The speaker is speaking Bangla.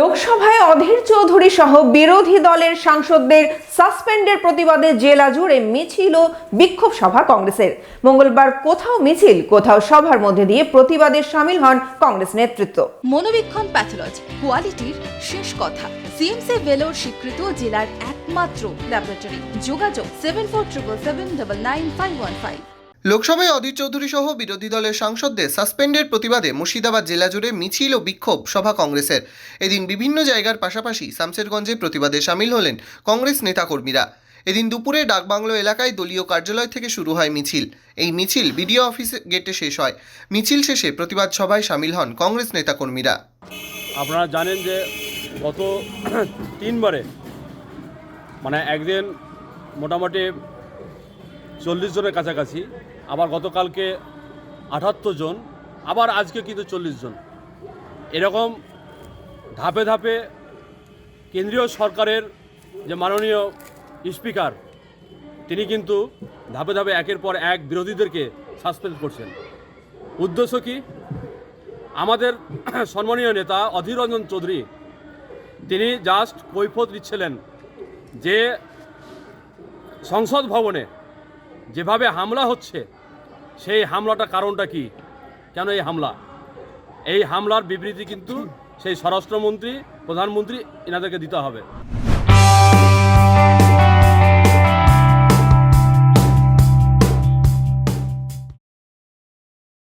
লোকসভায় অধীর চৌধুরী সহ বিরোধী দলের সাংসদদের সাসপেন্ডের প্রতিবাদে জেলা জুড়ে মিছিল ও বিক্ষোভ সভা কংগ্রেসের। মঙ্গলবার কোথাও মিছিল, কোথাও সভার মধ্যে দিয়ে প্রতিবাদে সামিল হন কংগ্রেস নেতৃত্ব। মনোবীক্ষণ প্যাথোলজি, কোয়ালিটির শেষ কথা। সিএমসি ভেলোর স্বীকৃত জেলার একমাত্র ল্যাবরেটরি। যোগাযোগ 7477799515। লোকসভায় অধীর চৌধুরী সহ বিরোধী দলের সাংসদদের সাসপেন্ডের প্রতিবাদে মুর্শিদাবাদ জেলা জুড়ে মিছিল ও বিক্ষোভ সভা কংগ্রেসের। এদিন বিভিন্ন জায়গার পাশাপাশি শামসেরগঞ্জে প্রতিবাদে সামিল হলেন কংগ্রেস নেতাকর্মীরা। এদিন দুপুরে ডাকবাংলো এলাকায় দলীয় কার্যালয় থেকে শুরু হয় মিছিল। এই মিছিল বিডিও অফিস গেটে শেষ হয়। মিছিল শেষে প্রতিবাদ সভায় সামিল হন কংগ্রেস নেতাকর্মীরা। আপনারা জানেন যে গত 3 বারে একদিন মোটামুটি 40 জনের কাছাকাছি, আবার গতকালকে 78 জন, আবার আজকে কিন্তু 40 জন, এরকম ধাপে ধাপে কেন্দ্রীয় সরকারের যে মাননীয় স্পিকার, তিনি কিন্তু ধাপে ধাপে একের পর এক বিরোধীদেরকে সাসপেন্ড করছেন। উদ্দেশ্য কি? আমাদের সম্মানীয় নেতা অধীর রঞ্জন চৌধুরী তিনি জাস্ট কৈফিয়ত দিচ্ছিলেন যে সংসদ ভবনে যেভাবে হামলা হচ্ছে, সেই হামলাটা কারণটা কি, কেন এই হামলা? এই হামলার বিবৃতি কিন্তু সেই স্বরাষ্ট্রমন্ত্রী, প্রধানমন্ত্রী এনাদেরকে দিতে হবে।